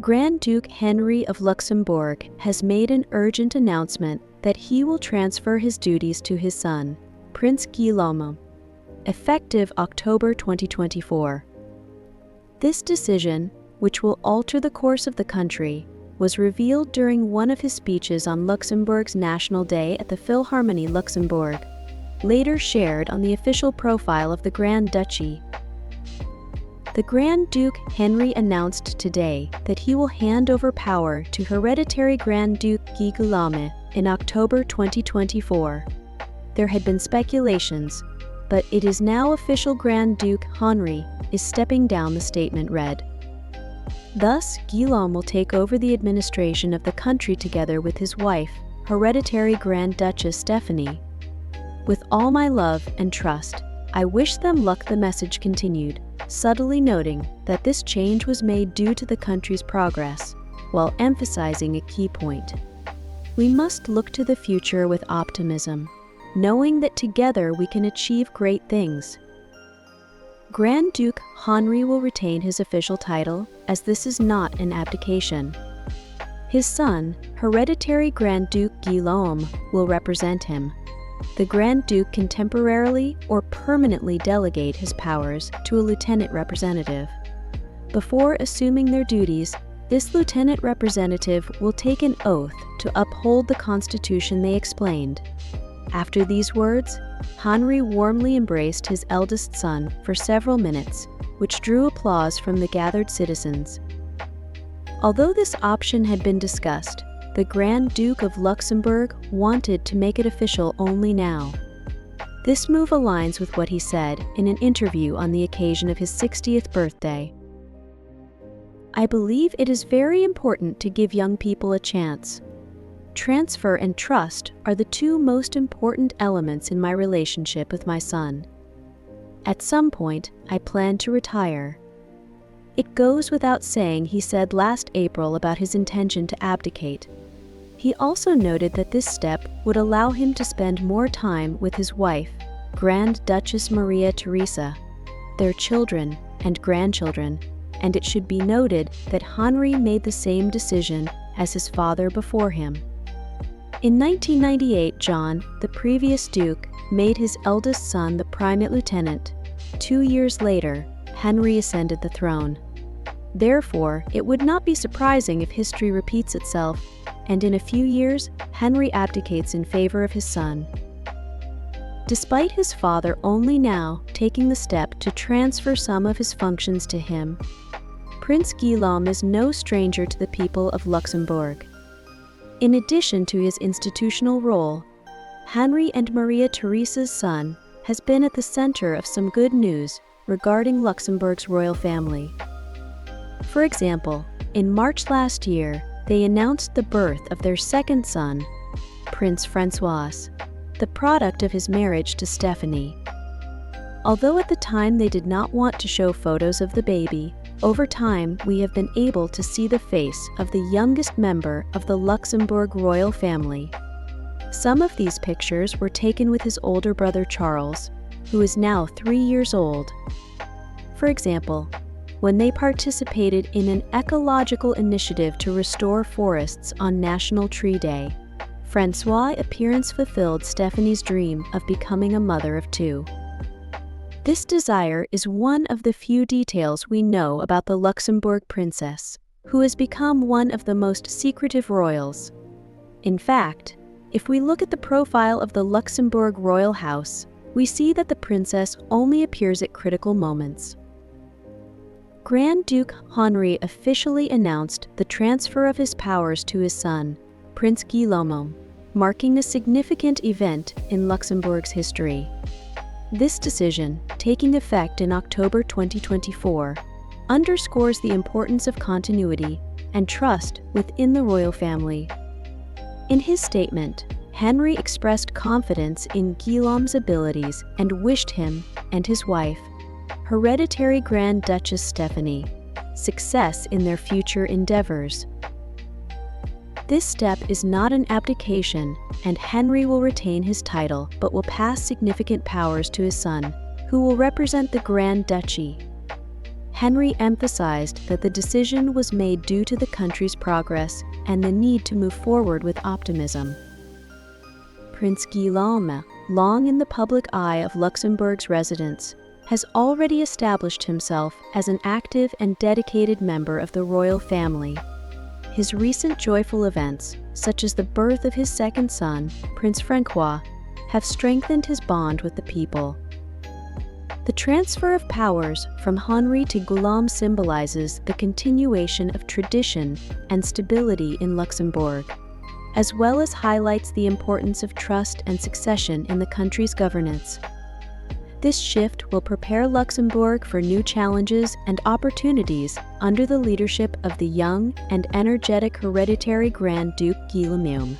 Grand Duke Henri of Luxembourg has made an urgent announcement that he will transfer his duties to his son, Prince Guillaume, effective October 2024. This decision, which will alter the course of the country, was revealed during one of his speeches on Luxembourg's National Day at the Philharmonie Luxembourg, later shared on the official profile of the Grand Duchy. The Grand Duke Henri announced today that he will hand over power to Hereditary Grand Duke Guillaume in October 2024. There had been speculations, but it is now official. Grand Duke Henri is stepping down, the statement read. Thus, Guillaume will take over the administration of the country together with his wife, Hereditary Grand Duchess Stéphanie. With all my love and trust, I wish them luck, the message continued, subtly noting that this change was made due to the country's progress, while emphasizing a key point. We must look to the future with optimism, knowing that together we can achieve great things. Grand Duke Henri will retain his official title, as this is not an abdication. His son, Hereditary Grand Duke Guillaume, will represent him. The Grand Duke can temporarily or permanently delegate his powers to a lieutenant representative. Before assuming their duties, this lieutenant representative will take an oath to uphold the constitution, they explained. After these words, Henri warmly embraced his eldest son for several minutes, which drew applause from the gathered citizens. Although this option had been discussed, the Grand Duke of Luxembourg wanted to make it official only now. This move aligns with what he said in an interview on the occasion of his 60th birthday. I believe it is very important to give young people a chance. Transfer and trust are the two most important elements in my relationship with my son. At some point, I plan to retire. It goes without saying, he said last April about his intention to abdicate. He also noted that this step would allow him to spend more time with his wife, Grand Duchess Maria Teresa, their children and grandchildren, and it should be noted that Henri made the same decision as his father before him. In 1998, John, the previous duke, made his eldest son the primate lieutenant. 2 years later, Henri ascended the throne. Therefore, it would not be surprising if history repeats itself, and in a few years, Henri abdicates in favor of his son. Despite his father only now taking the step to transfer some of his functions to him, Prince Guillaume is no stranger to the people of Luxembourg. In addition to his institutional role, Henri and Maria Teresa's son has been at the center of some good news regarding Luxembourg's royal family. For example, in March last year, they announced the birth of their second son, Prince François, the product of his marriage to Stéphanie. Although at the time they did not want to show photos of the baby, over time we have been able to see the face of the youngest member of the Luxembourg royal family. Some of these pictures were taken with his older brother Charles, who is now 3 years old. For example, when they participated in an ecological initiative to restore forests on National Tree Day, François' appearance fulfilled Stéphanie's dream of becoming a mother of 2. This desire is one of the few details we know about the Luxembourg princess, who has become one of the most secretive royals. In fact, if we look at the profile of the Luxembourg royal house, we see that the princess only appears at critical moments. Grand Duke Henri officially announced the transfer of his powers to his son, Prince Guillaume, marking a significant event in Luxembourg's history. This decision, taking effect in October 2024, underscores the importance of continuity and trust within the royal family. In his statement, Henri expressed confidence in Guillaume's abilities and wished him and his wife, Hereditary Grand Duchess Stéphanie, success in their future endeavors. This step is not an abdication, and Henri will retain his title but will pass significant powers to his son, who will represent the Grand Duchy. Henri emphasized that the decision was made due to the country's progress and the need to move forward with optimism. Prince Guillaume, long in the public eye of Luxembourg's residents, has already established himself as an active and dedicated member of the royal family. His recent joyful events, such as the birth of his second son, Prince François, have strengthened his bond with the people. The transfer of powers from Henri to Guillaume symbolizes the continuation of tradition and stability in Luxembourg, as well as highlights the importance of trust and succession in the country's governance. This shift will prepare Luxembourg for new challenges and opportunities under the leadership of the young and energetic hereditary Grand Duke Guillaume.